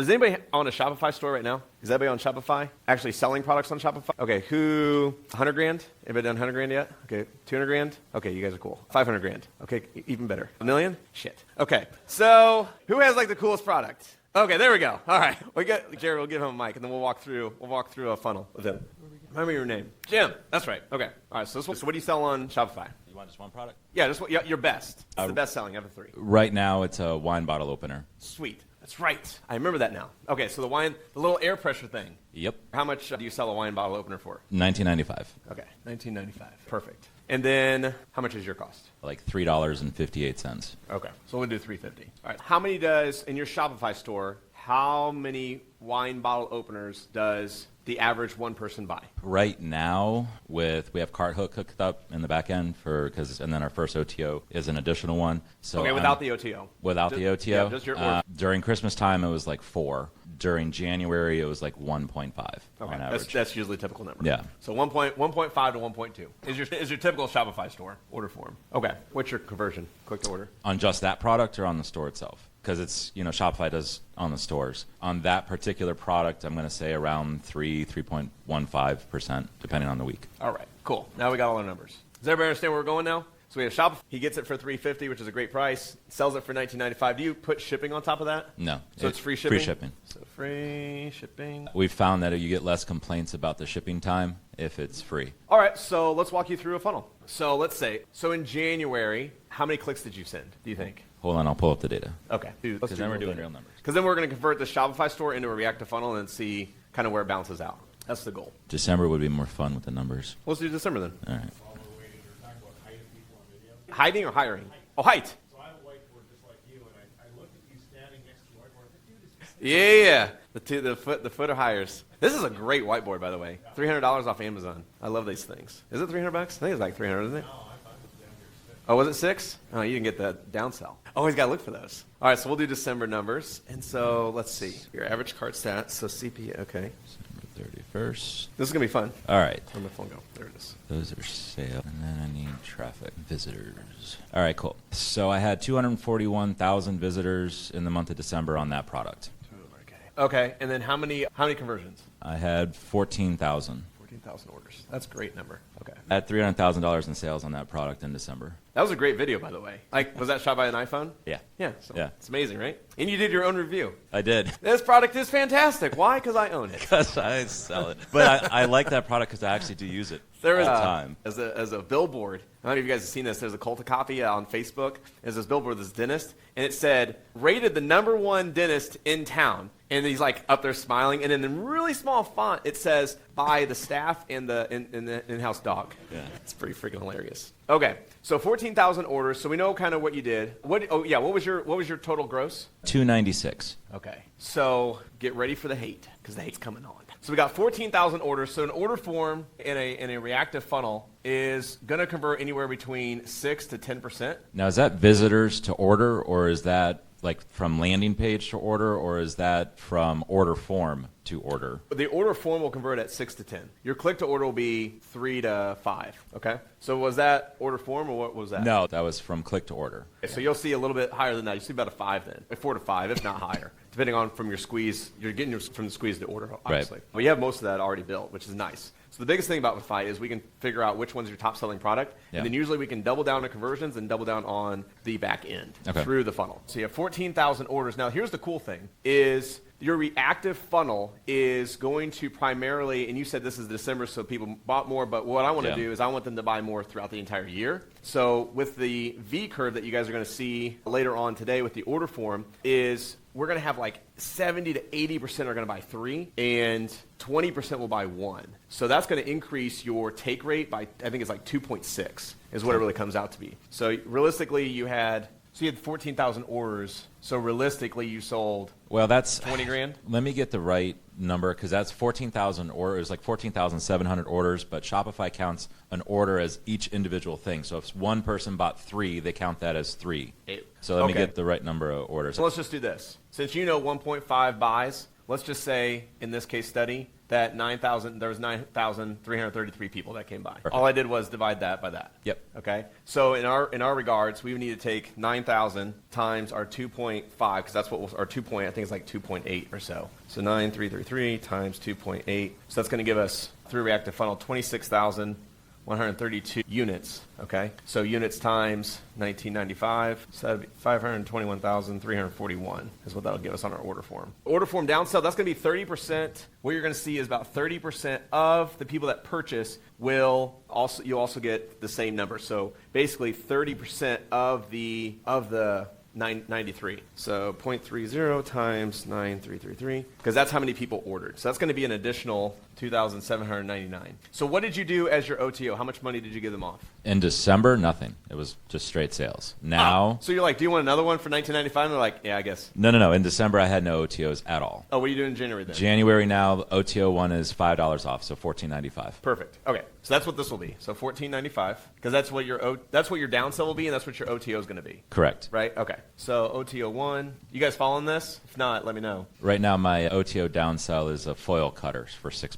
Is anybody on a Shopify store right now? Is anybody on Shopify? Actually selling products on Shopify? Okay, who, 100 grand? Anybody done 100 grand yet? Okay, 200 grand? Okay, you guys are cool. 500 grand. Okay, even better. $1 million? Shit. Okay, so who has like the coolest product? Okay, there we go. All right, Jared, we'll give him a mic, and then we'll walk through a funnel with him. Remember your name. Jim, that's right. Okay, all right, so what do you sell on Shopify? You want just one product? Yeah, just your best. It's the best selling of the 3. Right now, it's a wine bottle opener. Sweet. That's right. I remember that now. Okay, so the little air pressure thing. Yep. How much do you sell a wine bottle opener for? $19.95. Okay, $19.95. Perfect. And then how much is your cost? Like $3.58. Okay, so we'll do $3.50. All right. How many does in your Shopify store? How many wine bottle openers does the average one person buy? Right now, we have cart hooked up in the back end and then our first OTO is an additional one. So okay, without the OTO. Without the OTO. Yeah, just your during Christmas time, it was like 4. During January, it was like 1.5 on average. That's usually a typical number. Yeah. So 1.5 to 1.2 is your typical Shopify store order form. Okay. What's your conversion? Click to order. On just that product or on the store itself? Because it's, Shopify does on the stores. On that particular product, I'm going to say around 3.15%, depending on the week. All right, cool. Now we got all our numbers. Does everybody understand where we're going now? So we have Shopify. He gets it for $3.50, which is a great price. Sells it for $19.95. Do you put shipping on top of that? No. So it's free shipping? Free shipping. So free shipping. We've found that you get less complaints about the shipping time if it's free. All right, so let's walk you through a funnel. So let's say, in January, how many clicks did you send, do you think? Hold on, I'll pull up the data. Okay. Because then we're doing real numbers. Because then we're going to convert the Shopify store into a reactive funnel and see kind of where it bounces out. That's the goal. December would be more fun with the numbers. Let's do December then. All right. Hiding or hiring? Oh, height. So I have a whiteboard just like you, and I looked at you standing next to the whiteboard. I said, dude, Yeah. The foot of hires. This is a great whiteboard, by the way. $300 off Amazon. I love these things. Is it $300? I think it's like $300, isn't it? no, I thought it was down here 6. Oh, was it 6? Oh, you didn't get the downsell. Always got to look for those. All right, so we'll do December numbers. And so let's see. Your average cart stats. So CP, okay. December 31st. This is going to be fun. All right. Where'd my phone go? There it is. Those are sales. And then I need traffic. Visitors. All right, cool. So I had 241,000 visitors in the month of December on that product. Okay, and then how many conversions? I had 14,000. 14,000 orders. That's a great number. Okay. I had $300,000 in sales on that product in December. That was a great video, by the way. Was that shot by an iPhone? Yeah. Yeah. So Yeah. It's amazing, right? And you did your own review. I did. This product is fantastic. Why? Because I own it. Because I sell it. But I like that product because I actually do use it all the time. As a billboard, I don't know if you guys have seen this. There's a cult of copy on Facebook. There's this billboard, this dentist, and it said, rated the #1 dentist in town. And he's like up there smiling, and then in really small font, it says, by the staff and the in-house dog. Yeah. It's pretty freaking hilarious. Okay, so 14,000 orders. So we know kind of what you did. What was your total gross? 296. Okay, so get ready for the hate, because the hate's coming on. So we got 14,000 orders. So an order form in a reactive funnel is going to convert anywhere between 6 to 10%. Now, is that visitors to order, or is that like from landing page to order, or is that from order form to order? The order form will convert at 6 to 10. Your click to order will be 3 to 5. Okay. So was that order form, or what was that? No, that was from click to order. Okay, so you'll see a little bit higher than that. You see about a 5 then, a 4 to 5, if not higher, depending on from your squeeze. You're getting from the squeeze to order, obviously. Right. But you have most of that already built, which is nice. So the biggest thing about Fight is we can figure out which one's your top selling product, and then usually we can double down on conversions and double down on the back end through the funnel. So you have 14,000 orders. Now here's the cool thing is your reactive funnel is going to primarily, and you said this is December so people bought more, but what I want to do is I want them to buy more throughout the entire year. So with the V curve that you guys are going to see later on today with the order form is we're going to have like 70 to 80% are going to buy 3 and 20% will buy 1. So that's going to increase your take rate by, I think it's like 2.6 is what it really comes out to be. So realistically you had 14,000 orders. So realistically you sold that's 20 grand. Let me get the right number, because that's 14,000 orders, like 14,700 orders, but Shopify counts an order as each individual thing. So if one person bought 3, they count that as 3. So let me get the right number of orders. So let's just do this. Since you know 1.5 buys, let's just say in this case study, that 9,000, there was 9,333 people that came by. Perfect. All I did was divide that by that. Yep. Okay. So in our regards, we would need to take 9,000 times our 2.5, because that's what our 2 point, I think it's like 2.8 or so. So 9,333 times 2.8. So that's going to give us, through reactive funnel, 26,132 units. Okay. So units times 1995, so that'd be 521,341 is what that'll give us on our order form. Order form downsell, that's going to be 30%. What you're going to see is about 30% of the people that purchase you'll also get the same number. So basically 30% of the 993. So 0.30 times 9,333, because that's how many people ordered. So that's going to be an additional 2,799. So what did you do as your OTO? How much money did you give them off? In December, nothing. It was just straight sales. Now, so you're like, do you want another one for 1995? And they're like, yeah, I guess. No. In December, I had no OTOs at all. Oh, what are you doing in January then? January now, the OTO one is $5 off, so $14.95. Perfect. Okay, so that's what this will be. So $14.95, because that's what your downsell will be, and that's what your OTO is going to be. Correct. Right. Okay. So OTO 1. You guys following this? If not, let me know. Right now, my OTO downsell is a foil cutter for $6.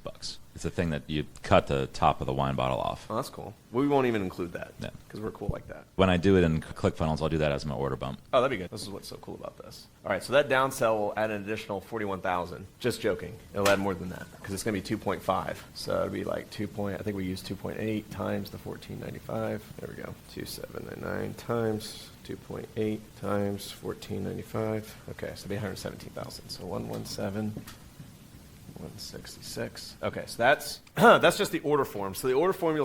It's a thing that you cut the top of the wine bottle off. Oh, that's cool. We won't even include that Yeah. because we're cool like that. When I do it in ClickFunnels, I'll do that as my order bump. Oh, that'd be good. This is what's so cool about this. All right, so that downsell will add an additional 41,000. Just joking. It'll add more than that because it's going to be 2.5. So it'll be like I think we use 2.8 times the 1495. There we go. 2,799 times 2.8 times 1495. Okay, so it'll be 117,000. So 117. 166. Okay, so that's just the order form. So the order form you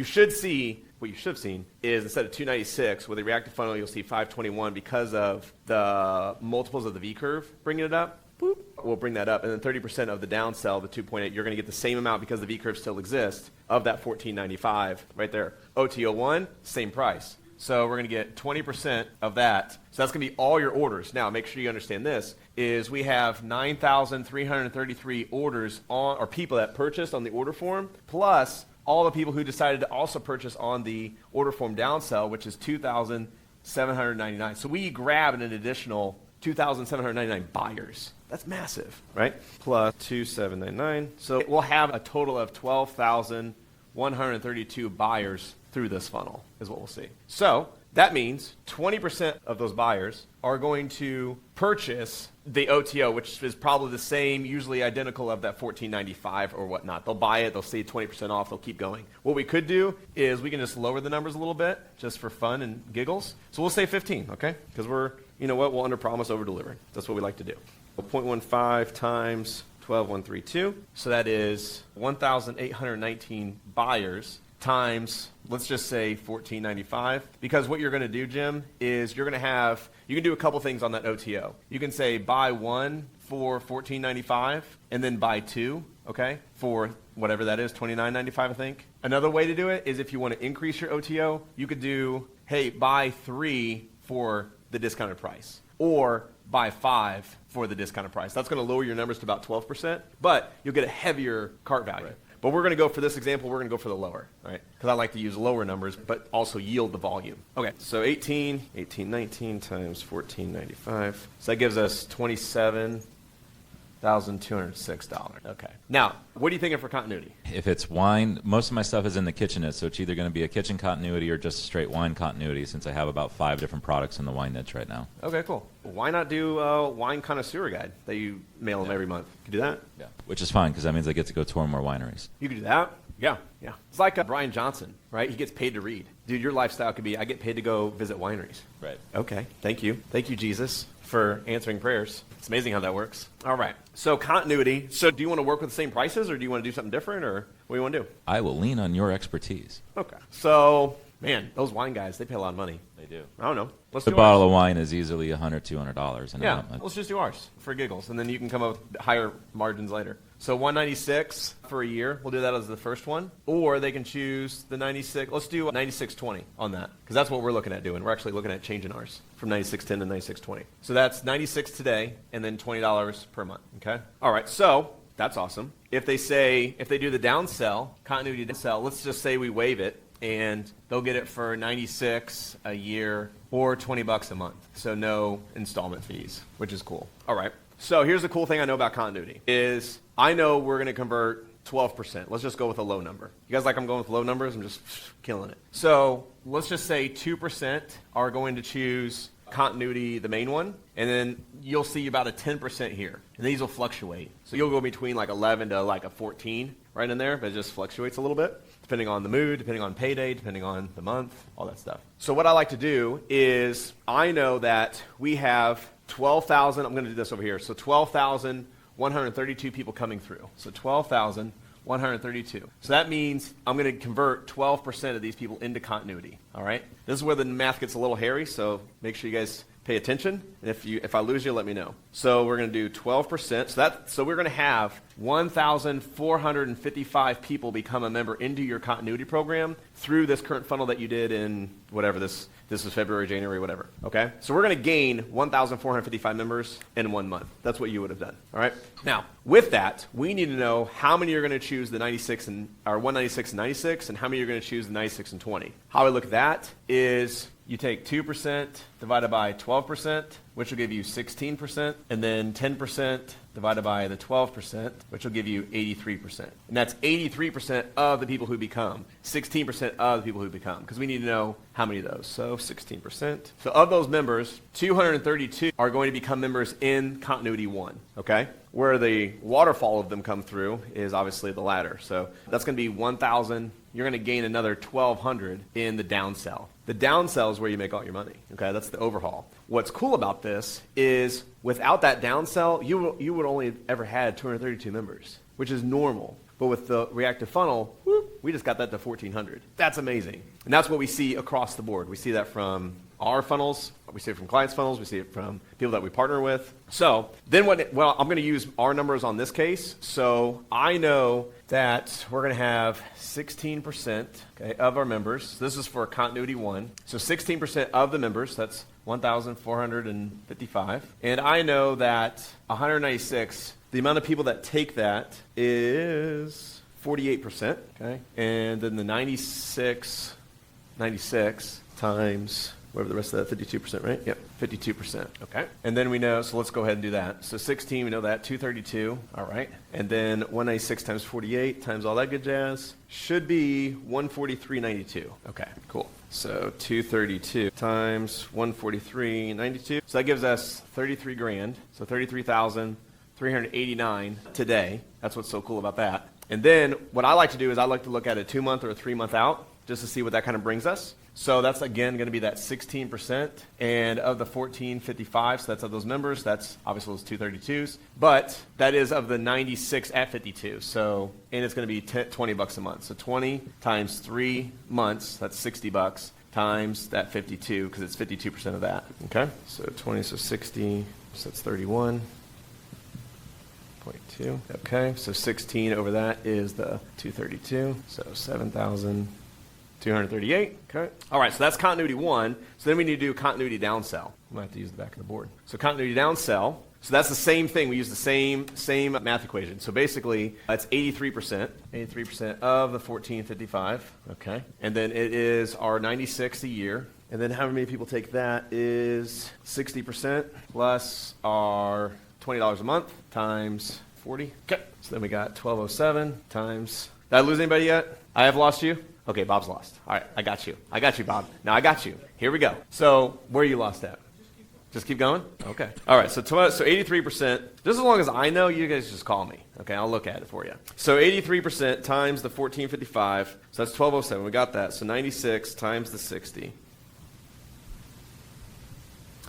should see, what you should have seen is instead of 296 with a reactive funnel, you'll see 521 because of the multiples of the V curve bringing it up. Boop. We'll bring that up. And then 30% of the downsell, the 2.8, you're going to get the same amount because the V curve still exists of that 1495 right there. OTO 1, same price. So we're going to get 20% of that. So that's going to be all your orders. Now, make sure you understand this, is we have 9,333 orders or people that purchased on the order form, plus all the people who decided to also purchase on the order form downsell, which is 2,799. So we grab an additional 2,799 buyers. That's massive, right? Plus 2,799. So we'll have a total of 12,132 buyers through this funnel is what we'll see. So that means 20% of those buyers are going to purchase the OTO, which is probably the same, usually identical of that $14.95 or whatnot. They'll buy it, they'll see 20% off, they'll keep going. What we could do is we can just lower the numbers a little bit just for fun and giggles. So we'll say 15, okay? Because we'll under promise, over deliver. That's what we like to do. 0.15 times 12,132. So that is 1,819 buyers times, let's just say $14.95. Because what you're going to do, Jim, is you can do a couple things on that OTO. You can say buy one for $14.95 and then buy two, okay, for whatever that is, $29.95, I think. Another way to do it is if you want to increase your OTO, you could do, hey, buy three for the discounted price, or buy five for the discounted price. That's going to lower your numbers to about 12%, but you'll get a heavier cart value. Right. But we're going to go for this example, we're going to go for the lower, right? Because I like to use lower numbers, but also yield the volume. Okay, so 1819 times 14.95. So that gives us $27,206. Okay. Now, what are you thinking for continuity? If it's wine, most of my stuff is in the kitchenette, so it's either going to be a kitchen continuity or just straight wine continuity, since I have about 5 different products in the wine niche right now. Okay, cool. Why not do a wine connoisseur guide that you mail them every month? You can do that? Yeah, which is fine because that means I get to go tour more wineries. You can do that? Yeah. It's like Brian Johnson, right? He gets paid to read. Dude, your lifestyle could be, I get paid to go visit wineries. Right. Okay, thank you. Thank you, Jesus, for answering prayers. It's amazing how that works. All right, so continuity. So do you want to work with the same prices, or do you want to do something different, or what do you want to do? I will lean on your expertise. Okay. So, man, those wine guys, they pay a lot of money. They do. I don't know. Let's The do bottle ours. of wine is easily $100, $200. And Yeah, let's just do ours for giggles, and then you can come up with higher margins later. So 196 for a year. We'll do that as the first one. Or they can choose the 96. Let's do 9620 on that, because that's what we're looking at doing. We're actually looking at changing ours from 9610 to 9620. So that's 96 today and then $20 per month, okay? All right, so that's awesome. If they do the downsell, continuity downsell, let's just say we waive it, and they'll get it for 96 a year or $20 a month. So no installment fees, which is cool. All right. So here's the cool thing I know about continuity is I know we're going to convert 12%. Let's just go with a low number. You guys like I'm going with low numbers? I'm just killing it. So let's just say 2% are going to choose continuity, the main one, and then you'll see about a 10% here. And these will fluctuate. So you'll go between like 11 to like a 14 right in there, but it just fluctuates a little bit, depending on the mood, depending on payday, depending on the month, all that stuff. So what I like to do is I know that we have 12,000, I'm going to do this over here. So 12,132 people coming through. So 12,132. So that means I'm going to convert 12% of these people into continuity. All right? This is where the math gets a little hairy, so make sure you guys pay attention. And if I lose you, let me know. So we're going to do 12%. So we're going to have 1,455 people become a member into your continuity program through this current funnel that you did in whatever this is February, January, whatever. Okay? So we're going to gain 1,455 members in 1 month. That's what you would have done. All right? Now, with that, we need to know how many are going to choose the 96 or 196 and 96, and how many are going to choose the 96 and 20. How I look at that is you take 2% divided by 12%, which will give you 16%, and then 10% divided by the 12%, which will give you 83%. And that's 83% of the people who become, 16% of the people who become, because we need to know how many of those. So 16%. So of those members, 232 are going to become members in Continuity 1, okay? Where the waterfall of them come through is obviously the ladder. So that's going to be 1,000. You're going to gain another 1,200 in the downsell. The downsell is where you make all your money, okay? That's the overhaul. What's cool about this is without that downsell, you would only have ever had 232 members, which is normal. But with the reactive funnel, we just got that to 1,400. That's amazing. And that's what we see across the board. We see that from our funnels. We see it from clients' funnels. We see it from people that we partner with. So then I'm going to use our numbers on this case. So I know that we're going to have 16% of our members. So this is for Continuity 1. So 16% of the members, that's 1,455. And I know that 196, the amount of people that take that is 48%. Okay? And then the 96 times whatever the rest of that, 52%, right? Yep, 52%. Okay. And then we know, so let's go ahead and do that. So 16, we know that, 232, all right. And then 196 times 48 times all that good jazz should be 143.92. Okay, cool. So 232 times 143.92. So that gives us 33 grand. So 33,389 today. That's what's so cool about that. And then what I like to do is I like to look at a 2-month or a 3-month out just to see what that kind of brings us. So that's, again, going to be that 16%. And of the 1,455, so that's of those members, that's obviously those 232s. But that is of the 96 at 52. So, and it's going to be $20 a month. So 20 times 3 months, that's $60 times that 52, because it's 52% of that. Okay? So 20, so 60, so that's 31.2. Okay, so 16 over that is the 232. So 7,238. Okay. All right, so that's Continuity 1. So then we need to do Continuity Downsell. I'm going to have to use the back of the board. So Continuity Downsell. So that's the same thing. We use the same math equation. So basically, it's 83%. 83% of the 1,455. Okay. And then it is our 96 a year. And then how many people take that is 60% plus our $20 a month times 40. Okay. So then we got 1,207 times. Did I lose anybody yet? I have lost you? Okay, Bob's lost. All right, I got you. I got you, Bob. Now I got you. Here we go. So where are you lost at? Just keep going? Okay. All right, so 83%. Just as long as I know, you guys just call me. Okay, I'll look at it for you. So 83% times the 1,455. So that's 1,207. We got that. So 96 times the 60.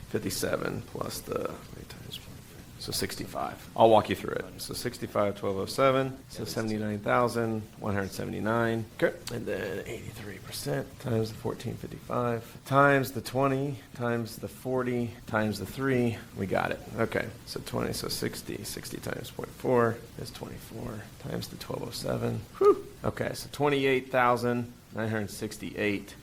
57 plus the... So 65. I'll walk you through it. So 65, 1,207. So 79,179. Okay. And then 83% times the 1,455 times the 20 times the 40 times the 3. We got it. Okay. So 20. So 60. 60 times 0.4 is 24 times the 1,207. Whew. Okay. So 28,968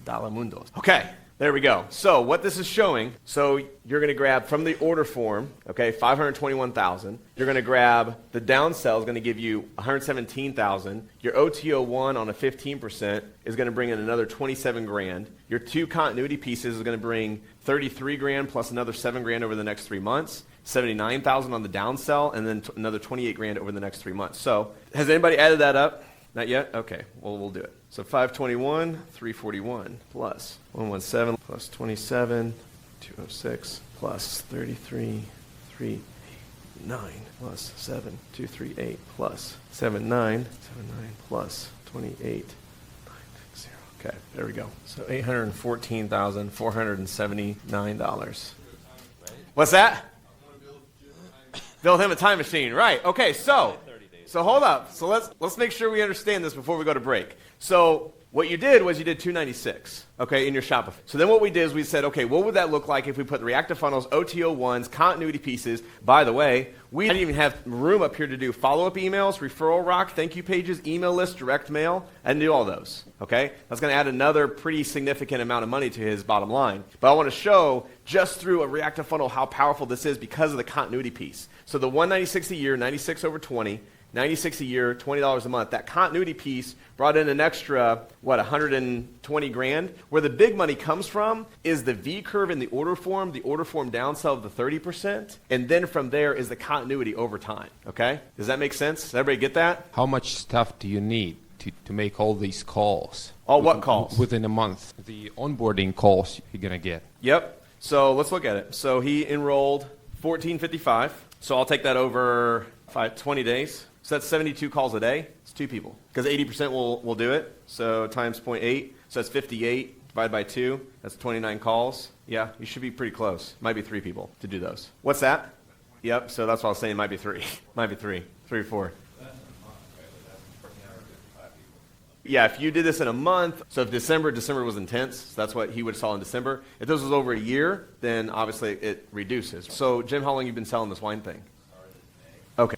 mundos. Okay. There we go. So what this is showing, so you're going to grab from the order form, okay, 521,000. You're going to grab the downsell is going to give you 117,000. Your OTO1 on a 15% is going to bring in another 27 grand. Your 2 continuity pieces is going to bring 33 grand plus another 7 grand over the next 3 months. $79,000 on the downsell, and then another $28,000 over the next 3 months. So has anybody added that up? Not yet? Okay, well, we'll do it. So 521, 341 plus 117 plus 27, 206 plus 33, 389 plus 7, 238 plus 79, 79 plus 28, 960. Okay, there we go. So $814,479. What's that? Build him a time machine, right? Okay, so hold up. So let's make sure we understand this before we go to break. So what you did was you did 296, okay, in your Shopify. So then what we did is we said, okay, what would that look like if we put the reactive funnels, OTO1s, continuity pieces? By the way, we didn't even have room up here to do follow-up emails, referral rock, thank you pages, email lists, direct mail, and do all those, okay? That's going to add another pretty significant amount of money to his bottom line. But I want to show just through a reactive funnel how powerful this is because of the continuity piece. So the 196 a year, 96 over 20, 96 a year, $20 a month. That continuity piece brought in an extra, $120,000? Where the big money comes from is the V curve in the order form downsell of the 30%, and then from there is the continuity over time, okay? Does that make sense? Does everybody get that? How much stuff do you need to make all these calls? All what calls? Within a month. The onboarding calls you're going to get. Yep. So let's look at it. So he enrolled 1455. So I'll take that over 20 days. So that's 72 calls a day. It's 2 people. Because 80% will do it. So times 0.8. So that's 58 divided by 2. That's 29 calls. Yeah, you should be pretty close. Might be 3 people to do those. What's that? Yep, so that's what I was saying. Might be 3. Might be 3. 3 or 4. Yeah, if you did this in a month, so if December was intense, so that's what he would sell in December. If this was over a year, then obviously it reduces. So, Jim, how long have you been selling this wine thing? Okay.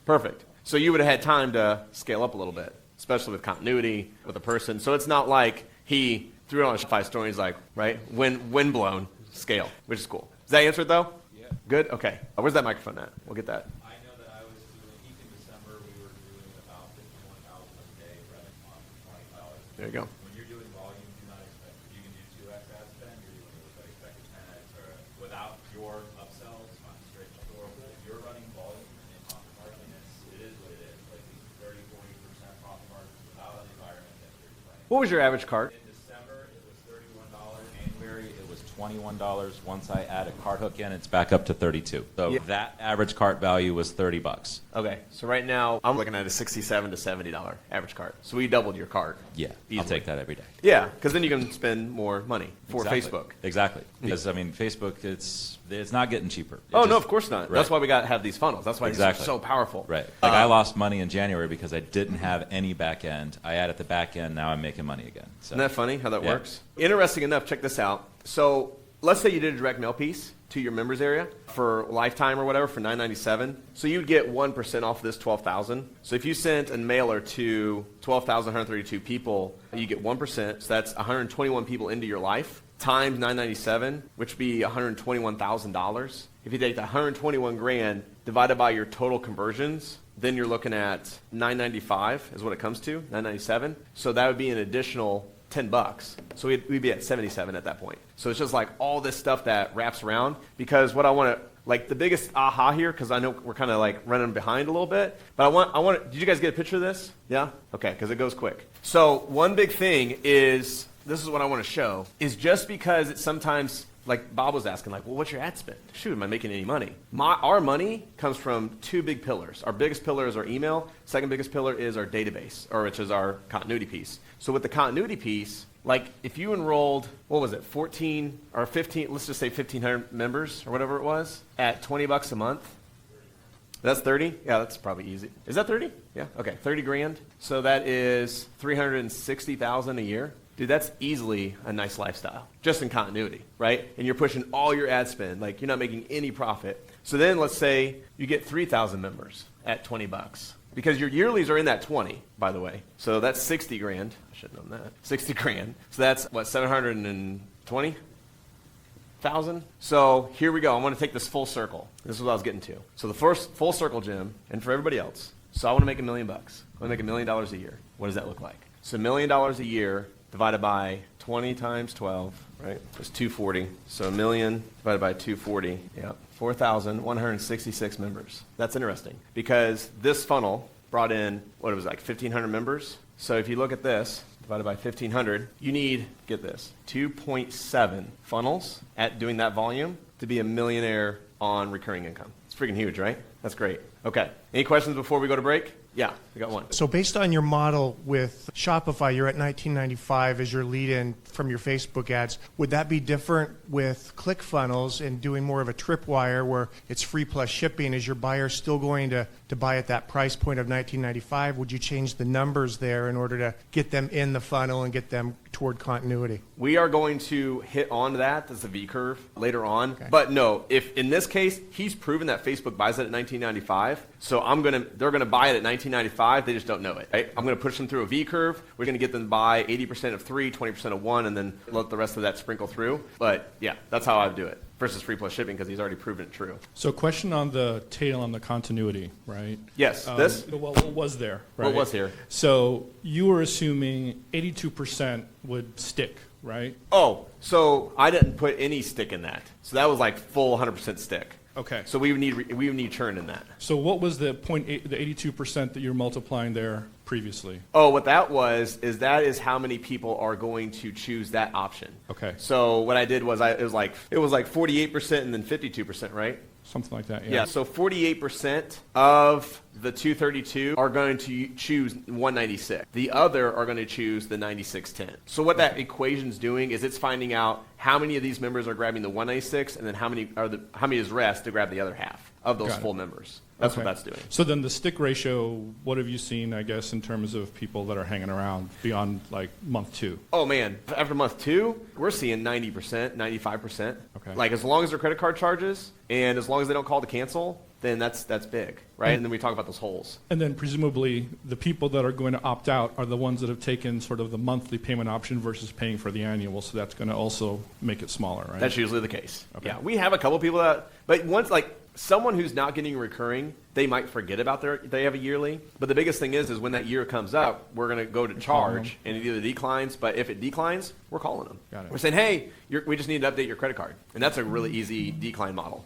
Perfect. So you would have had time to scale up a little bit, especially with continuity, with a person. So it's not like he threw it on a Shopify store and he's like, right, wind blown scale, which is cool. Does that answer it, though? Yeah. Good? Okay. Where's that microphone at? We'll get that. I know that I was doing, peak in December, we were doing about 51,000 a day, running on $20. There you go. When you're doing volume, do not expect, you can do 2x ad spend, you're doing it, but expect a 10x or without your upsells on straight store. If you're running volume and profit margin, it is what it is. Like 30, 40% profit margin without an environment that you're playing. What was your average cart? In December, it was $31. January, it was $21. Once I add a cart hook in, it's back up to $32. So that average cart value was $30. Okay, so right now I'm looking at a $67 to $70 average cart. So we doubled your cart. Yeah, easily. I'll take that every day. Yeah, because then you can spend more money for Facebook. Exactly. Because, I mean, Facebook, it's not getting cheaper. No, of course not. Right. That's why we got to have these funnels. That's why these are so powerful. Right. Like I lost money in January because I didn't have any back end. I added the back end. Now I'm making money again. So. Isn't that funny how that works? Interesting enough, check this out. So let's say you did a direct mail piece to your members area for lifetime or whatever for $9.97. So you'd get 1% off of this 12,000. So if you sent a mailer to 12,132 people, you get 1%. So that's 121 people into your life times $9.97, which would be $121,000. If you take the 121 grand divided by your total conversions, then you're looking at $9.95 is what it comes to, $9.97. So that would be an additional $10. So we'd be at 77 at that point. So it's just like all this stuff that wraps around, because what I want to, like the biggest aha here, because I know we're kind of like running behind a little bit, but I want, did you guys get a picture of this? Yeah? Okay, because it goes quick. So one big thing is, this is what I want to show, is just because it's sometimes, like Bob was asking, like, well, what's your ad spend? Shoot, am I making any money? Our money comes from 2 big pillars. Our biggest pillar is our email. Second biggest pillar is our database, or which is our continuity piece. So with the continuity piece, like if you enrolled, what was it, 14 or 15, let's just say 1,500 members or whatever it was, at $20 a month, that's 30? Yeah, that's probably easy. Is that 30? Yeah, okay, 30 grand. So that is 360,000 a year. Dude, that's easily a nice lifestyle, just in continuity, right? And you're pushing all your ad spend, like you're not making any profit. So then let's say you get 3,000 members at $20, because your yearlies are in that 20, by the way. So that's 60 grand. I should have known that. 60 grand. So that's what, 720,000? So here we go. I want to take this full circle. This is what I was getting to. So the first full circle, Jim, and for everybody else. So I want to make $1 million. I want to make $1 million a year. What does that look like? So $1 million a year divided by 20 times 12, right? It's 240. So 1 million divided by 240, yeah. 4,166 members. That's interesting because this funnel brought in, what it was like 1,500 members. So if you look at this, divided by 1,500, you need, get this, 2.7 funnels at doing that volume to be a millionaire on recurring income. It's freaking huge, right? That's great. Okay. Any questions before we go to break? Yeah, we got one. So based on your model with Shopify, you're at $19.95 as your lead-in from your Facebook ads. Would that be different with ClickFunnels and doing more of a tripwire where it's free plus shipping? Is your buyer still going to buy at that price point of $19.95? Would you change the numbers there in order to get them in the funnel and get them toward continuity? We are going to hit on that as a V curve later on. Okay. But no, if in this case, he's proven that Facebook buys it at $19.95, so they're going to buy it at $19.95, they just don't know it. Right? I'm going to push them through a V curve. We're going to get them to buy 80% of 3, 20% of 1, and then let the rest of that sprinkle through. But yeah, that's how I do it versus free plus shipping because he's already proven it true. So question on the tail on the continuity, right? Yes, What was there, right? What was here? So you were assuming 82% would stick, right? Oh, so I didn't put any stick in that. So that was like full 100% stick. Okay. So we would need churn in that. So what was the 82% that you're multiplying there previously? Oh, what that is how many people are going to choose that option. Okay. So what I did was it was like 48% and then 52%, right? Something like that, yeah. Yeah, so 48% of the 232 are going to choose 196. The other are going to choose the 9610. So what that equation's doing is it's finding out how many of these members are grabbing the 196 and then how many is rest to grab the other half of those full members. That's what that's doing. So then the stick ratio, what have you seen, I guess, in terms of people that are hanging around beyond like month 2? Oh man, after month 2, we're seeing 90%, 95%. Okay. Like as long as their credit card charges and as long as they don't call to cancel, then that's big, right? And then we talk about those holes. And then presumably the people that are going to opt out are the ones that have taken sort of the monthly payment option versus paying for the annual. So that's going to also make it smaller, right? That's usually the case. Okay. Yeah, we have a couple people but once like someone who's not getting recurring, they might forget about they have a yearly. But the biggest thing is when that year comes up, we're going to go to charge and it either declines. But if it declines, we're calling them. Got it. We're saying, hey, we just need to update your credit card. And that's a really easy decline model.